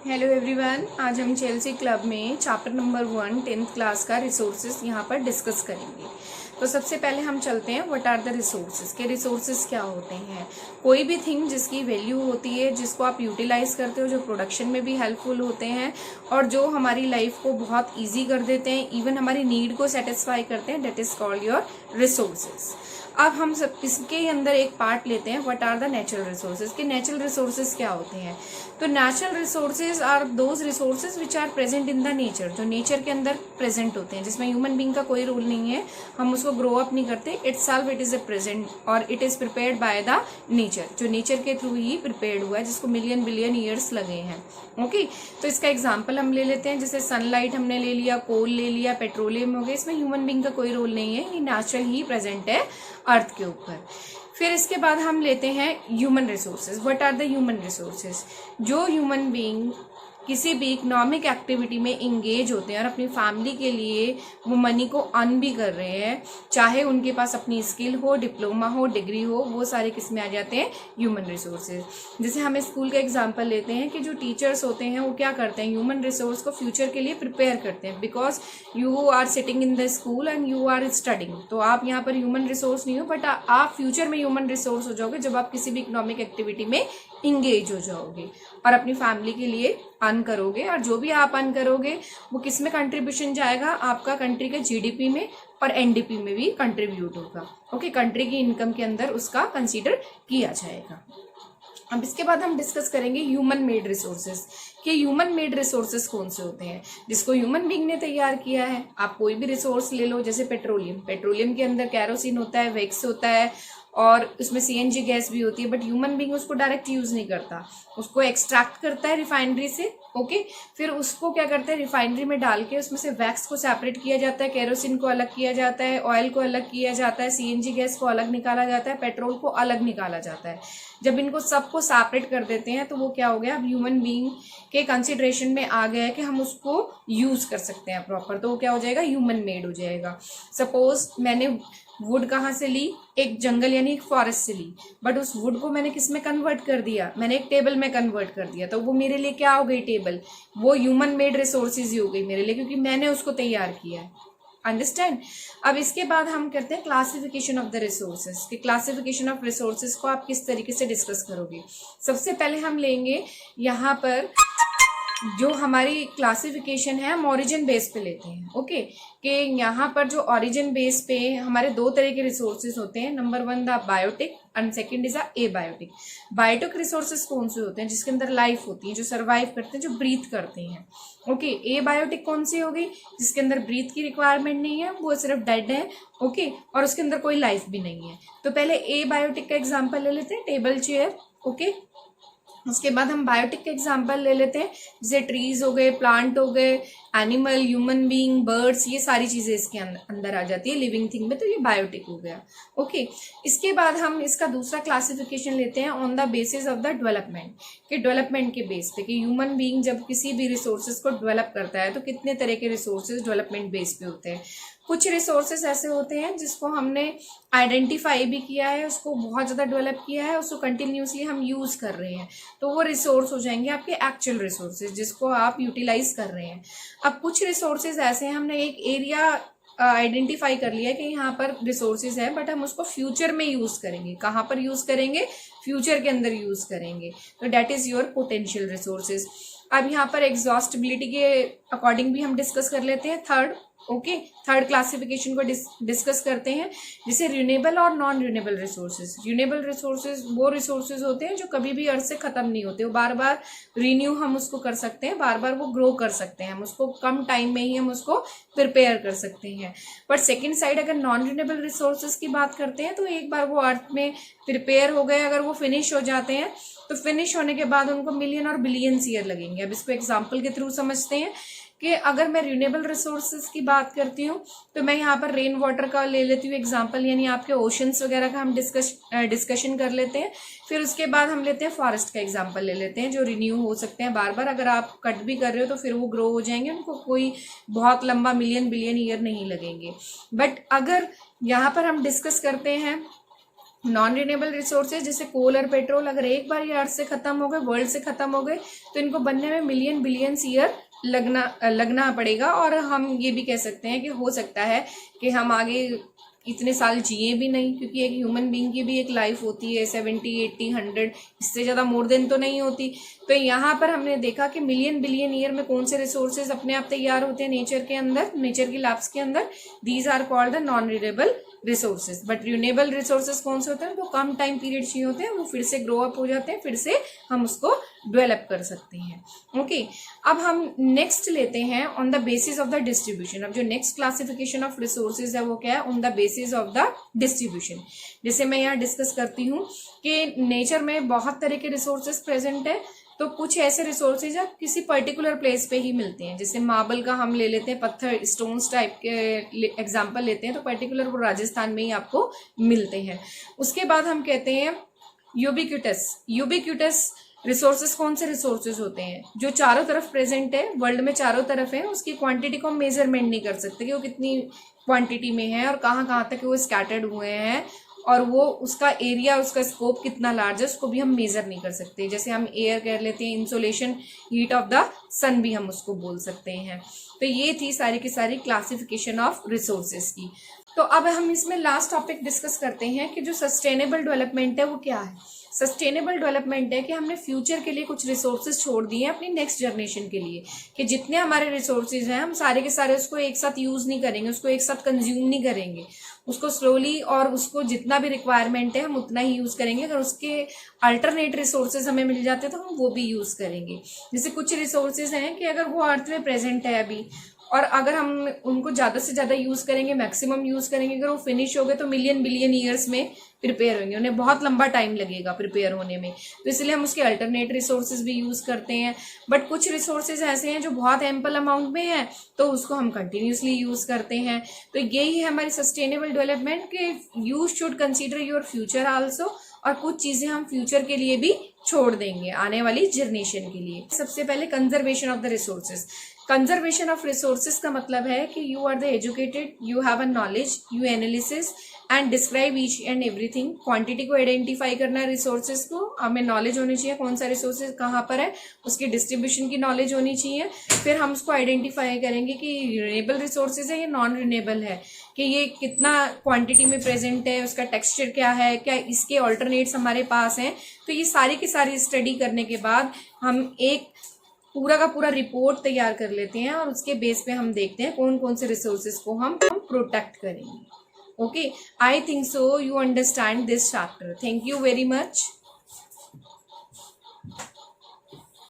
Hello everyone, आज हम Chelsea club में चैप्टर नंबर 1 10th क्लास का रिसोर्सेज यहाँ पर डिस्कस करेंगे। तो सबसे पहले हम चलते हैं व्हाट आर द रिसोर्सेज के रिसोर्सेज क्या होते हैं। कोई भी थिंग जिसकी वैल्यू होती है, जिसको आप यूटिलाइज करते हो, जो प्रोडक्शन में भी हेल्पफुल होते हैं और जो हमारी लाइफ को बहुत ईजी कर देते हैं, इवन हमारी नीड को सेटिस्फाई करते हैं, that is called your resources. अब हम सब इसके अंदर एक पार्ट लेते हैं what are the natural resources के नेचुरल रिसोर्सेज क्या होते हैं। तो natural resources are those resources which are present in the nature, जो नेचर के अंदर प्रेजेंट होते हैं, जिसमें ह्यूमन बीइंग का कोई रोल नहीं है, हम उसको ग्रो अप नहीं करते, itself it is a present और it is prepared by the nature, जो नेचर के थ्रू ही प्रिपेयर्ड हुआ है, जिसको मिलियन बिलियन ईयर्स लगे हैं। ओके, तो इसका एग्जाम्पल हम ले लेते हैं, जैसे सनलाइट हमने ले लिया, कोल ले लिया, पेट्रोलियम हो गया, इसमें ह्यूमन बीइंग का कोई रोल नहीं है, ये नेचुरल ही प्रेजेंट है अर्थ के ऊपर। फिर इसके बाद हम लेते हैं human resources. What are the human resources? जो ह्यूमन बीइंग किसी भी इकोनॉमिक एक्टिविटी में इंगेज होते हैं और अपनी फैमिली के लिए वो मनी को अर्न भी कर रहे हैं, चाहे उनके पास अपनी स्किल हो, डिप्लोमा हो, डिग्री हो, वो सारे किस में आ जाते हैं? Human resources. जैसे हम स्कूल का एग्जांपल लेते हैं कि जो टीचर्स होते हैं वो क्या करते हैं, ह्यूमन रिसोर्स को फ्यूचर के लिए प्रिपेयर करते हैं, because you are sitting in the school and you are studying. तो आप यहाँ पर ह्यूमन रिसोर्स नहीं हो, बट आप फ्यूचर में ह्यूमन रिसोर्स हो जाओगे जब आप किसी भी इकोनॉमिक एक्टिविटी में इंगेज हो जाओगे और अपनी फैमिली के लिए अर्न करोगे। और जो भी आप अर्न करोगे वो किस में कंट्रीब्यूशन जाएगा? आपका कंट्री के जीडीपी में और एनडीपी में भी कंट्रीब्यूट होगा। ओके, कंट्री की इनकम के अंदर उसका कंसीडर किया जाएगा। अब इसके बाद हम डिस्कस करेंगे ह्यूमन मेड रिसोर्सेज कि ह्यूमन मेड रिसोर्सेज कौन से होते हैं, जिसको ह्यूमन बीइंग ने तैयार किया है। आप कोई भी रिसोर्स ले लो, जैसे पेट्रोलियम के अंदर कैरोसिन होता है, वैक्स होता है और उसमें सीएनजी गैस भी होती है, बट ह्यूमन बीइंग उसको डायरेक्ट यूज नहीं करता, उसको एक्सट्रैक्ट करता है रिफाइनरी से। ओके, फिर उसको क्या करते हैं, रिफाइनरी में डाल के उसमें से वैक्स को सेपरेट किया जाता है, केरोसिन को अलग किया जाता है, ऑयल को अलग किया जाता है, सीएनजी गैस को अलग निकाला जाता है, पेट्रोल को अलग निकाला जाता है। जब इनको सबको सेपरेट कर देते हैं तो वो क्या हो गया, अब ह्यूमन बीइंग के कंसिडरेशन में आ गया है कि हम उसको यूज कर सकते हैं प्रॉपर, तो वो क्या हो जाएगा, ह्यूमन मेड हो जाएगा। सपोज मैंने वुड कहाँ से ली, एक जंगल यानी एक फॉरेस्ट से ली, बट उस वुड को मैंने किस में कन्वर्ट कर दिया, मैंने एक टेबल में कन्वर्ट कर दिया, तो वो मेरे लिए क्या हो गई, टेबल। वो ह्यूमन मेड रिसोर्सेज ही हो गई मेरे लिए, क्योंकि मैंने उसको तैयार किया है। अंडरस्टैंड? अब इसके बाद हम करते हैं क्लासिफिकेशन ऑफ द रिसोर्सेज कि क्लासिफिकेशन ऑफ रिसोर्सेज को आप किस तरीके से डिस्कस करोगे। सबसे पहले हम लेंगे यहाँ पर जो हमारी क्लासिफिकेशन है, हम ओरिजिन बेस पे लेते हैं। ओके, कि यहाँ पर जो ओरिजिन बेस पे हमारे दो तरह के रिसोर्सेज होते हैं। Number 1 the biotic and second is abiotic. Biotic resources कौन से होते हैं? जिसके अंदर लाइफ होती है, जो सर्वाइव करते हैं, जो ब्रीथ करते हैं। ओके, ए बायोटिक कौन सी हो गई? जिसके अंदर ब्रीथ की रिक्वायरमेंट नहीं है, वो सिर्फ डेड है। ओके, और उसके अंदर कोई लाइफ भी नहीं है। तो पहले ए बायोटिक का एग्जाम्पल ले लेते हैं, टेबल चेयर। ओके, उसके बाद हम बायोटिक के एग्जाम्पल ले लेते हैं, जैसे ट्रीज हो गए, प्लांट हो गए, एनिमल, ह्यूमन बीइंग, बर्ड्स, ये सारी चीजें इसके अंदर आ जाती है लिविंग थिंग में, तो ये बायोटिक हो गया। ओके, इसके बाद हम इसका दूसरा क्लासिफिकेशन लेते हैं on the basis of the development, कि डेवलपमेंट के बेस पे कि ह्यूमन बीइंग जब किसी भी रिसोर्सेज को डेवलप करता है तो कितने तरह के रिसोर्सेज डेवलपमेंट बेस पे होते हैं। कुछ रिसोर्सेज ऐसे होते हैं जिसको हमने आइडेंटिफाई भी किया है, उसको बहुत ज्यादा डेवलप किया है, उसको कंटिन्यूसली हम यूज कर रहे हैं, तो वो रिसोर्स हो जाएंगे आपके एक्चुअल रिसोर्सेज, जिसको आप यूटिलाइज कर रहे हैं। अब कुछ रिसोर्सेज ऐसे हैं, हमने एक एरिया आइडेंटिफाई कर लिया कि यहाँ पर रिसोर्सेज है, बट हम उसको फ्यूचर में यूज करेंगे। कहाँ पर यूज करेंगे? फ्यूचर के अंदर यूज करेंगे, तो that is your potential resources. अब यहाँ पर एग्जॉस्टिबिलिटी के अकॉर्डिंग भी हम डिस्कस कर लेते हैं थर्ड। ओके, थर्ड क्लासिफिकेशन को डिस्कस करते हैं, जैसे रिन्यूएबल और non renewable resources. Renewable resources वो रिसोर्सेज होते हैं जो कभी भी अर्थ से खत्म नहीं होते, वो बार बार रिन्यू हम उसको कर सकते हैं, बार बार वो ग्रो कर सकते हैं, हम उसको कम टाइम में ही हम उसको प्रिपेयर कर सकते हैं। बट सेकेंड साइड अगर नॉन रिन्यूएबल रिसोर्सेज की बात करते हैं, तो एक बार वो अर्थ में प्रिपेयर हो गए, अगर वो फिनिश हो जाते हैं, तो फिनिश होने के बाद उनको मिलियन और बिलियंस ईयर लगेंगे। अब इसको एग्जाम्पल के थ्रू समझते हैं कि अगर मैं रिन्यूएबल रिसोर्सेज की बात करती हूँ तो मैं यहाँ पर रेन वाटर का ले लेती हूँ एग्जांपल, यानी आपके ओशंस वगैरह का हम डिस्कशन कर लेते हैं। फिर उसके बाद हम लेते हैं फॉरेस्ट का एग्जांपल ले लेते हैं, जो रिन्यू हो सकते हैं बार बार, अगर आप कट भी कर रहे हो तो फिर वो ग्रो हो जाएंगे, उनको कोई बहुत लंबा मिलियन बिलियन ईयर नहीं लगेंगे। बट अगर यहाँ पर हम डिस्कस करते हैं नॉन रिन्यूएबल रिसोर्सेज जैसे कोल और पेट्रोल अगर एक बार ये अर्थ से खत्म हो गए, वर्ल्ड से खत्म हो गए, तो इनको बनने में मिलियन बिलियंस ईयर लगना पड़ेगा। और हम ये भी कह सकते हैं कि हो सकता है कि हम आगे इतने साल जिए भी नहीं, क्योंकि एक ह्यूमन बीइंग की भी एक लाइफ होती है 70, 80, 100, इससे ज़्यादा मोर देन तो नहीं होती। तो यहाँ पर हमने देखा कि मिलियन बिलियन ईयर में कौन से रिसोर्सेज अपने आप तैयार होते हैं नेचर के अंदर, नेचर की लैब्स के अंदर। These are called the non renewable resources. But renewable resources कौन से होते हैं, तो कम टाइम पीरियड चाहिए होते हैं, वो फिर से ग्रो अप हो जाते हैं, फिर से हम उसको डेवलप कर सकते हैं। ओके, अब हम नेक्स्ट लेते हैं on the basis of the distribution. अब जो नेक्स्ट क्लासिफिकेशन ऑफ रिसोर्सेज है वो क्या है, on the basis of the distribution. जैसे मैं यहाँ डिस्कस करती हूँ कि नेचर में बहुत तरह के रिसोर्सेज प्रेजेंट है, तो कुछ ऐसे रिसोर्सेज आप किसी पर्टिकुलर प्लेस पे ही मिलते हैं। जैसे मार्बल का हम ले लेते हैं, पत्थर स्टोन्स टाइप के एग्जांपल लेते हैं, तो पर्टिकुलर वो राजस्थान में ही आपको मिलते हैं। उसके बाद हम कहते हैं यूबिक्यूटस रिसोर्सेज। कौन से रिसोर्सेज होते हैं, जो चारों तरफ प्रेजेंट है, वर्ल्ड में चारों तरफ है, उसकी क्वांटिटी को हम मेजरमेंट नहीं कर सकते कि वो कितनी क्वांटिटी में है और कहाँ कहाँ तक वो स्कैटर्ड हुए हैं, और वो उसका एरिया, उसका स्कोप कितना लार्ज है, उसको भी हम मेजर नहीं कर सकते। जैसे हम एयर कर लेते हैं, इंसोलेशन, हीट ऑफ द सन भी हम उसको बोल सकते हैं। तो ये थी सारी की सारी क्लासिफिकेशन ऑफ रिसोर्सेज की। तो अब हम इसमें लास्ट टॉपिक डिस्कस करते हैं कि जो सस्टेनेबल डेवलपमेंट है वो क्या है। सस्टेनेबल डेवलपमेंट है कि हमने फ्यूचर के लिए कुछ रिसोर्सेज छोड़ दिए हैं अपनी नेक्स्ट जनरेशन के लिए, कि जितने हमारे रिसोर्सेज हैं हम सारे के सारे उसको एक साथ यूज नहीं करेंगे, उसको एक साथ कंज्यूम नहीं करेंगे, उसको स्लोली, और उसको जितना भी रिक्वायरमेंट है हम उतना ही यूज करेंगे। अगर उसके अल्टरनेट रिसोर्सेज हमें मिल जाते हैं तो हम वो भी यूज करेंगे। जैसे कुछ रिसोर्सेज हैं कि अगर वो अर्थ में प्रेजेंट है अभी, और अगर हम उनको ज़्यादा से ज़्यादा यूज़ करेंगे, मैक्सिमम यूज़ करेंगे, अगर वो फिनिश हो गए तो मिलियन बिलियन ईयर्स में प्रिपेयर होंगे, उन्हें बहुत लंबा टाइम लगेगा प्रिपेयर होने में, तो इसलिए हम उसके अल्टरनेट रिसोर्सेज भी यूज़ करते हैं। बट कुछ रिसोर्सेज ऐसे हैं जो बहुत एम्पल अमाउंट में है, तो उसको हम कंटिन्यूसली यूज़ करते हैं। तो यही है हमारी सस्टेनेबल डेवलपमेंट के you should consider your future also, और कुछ चीज़ें हम फ्यूचर के लिए भी छोड़ देंगे आने वाली जनरेशन के लिए। सबसे पहले conservation of the resources. Conservation of resources का मतलब है कि you are the educated, you have a knowledge, you analysis and describe each and everything. Quantity को आइडेंटिफाई करना है रिसोर्सेज को, हमें नॉलेज होनी चाहिए कौन सा रिसोर्सेज कहाँ पर है, उसकी डिस्ट्रीब्यूशन की नॉलेज होनी चाहिए। फिर हम उसको आइडेंटिफाई करेंगे कि रिन्यूएबल रिसोर्सेज है या नॉन रिन्यूएबल है, कि ये कितना क्वांटिटी में प्रेजेंट है, उसका टेक्सचर क्या है, क्या इसके ऑल्टरनेट्स हमारे पास हैं। तो ये सारी की सारी स्टडी करने के बाद हम एक पूरा का पूरा रिपोर्ट तैयार कर लेते हैं, और उसके बेस पे हम देखते हैं कौन कौन से रिसोर्सेज को हम प्रोटेक्ट करेंगे। Okay, I think so you understand this chapter. Thank you very much.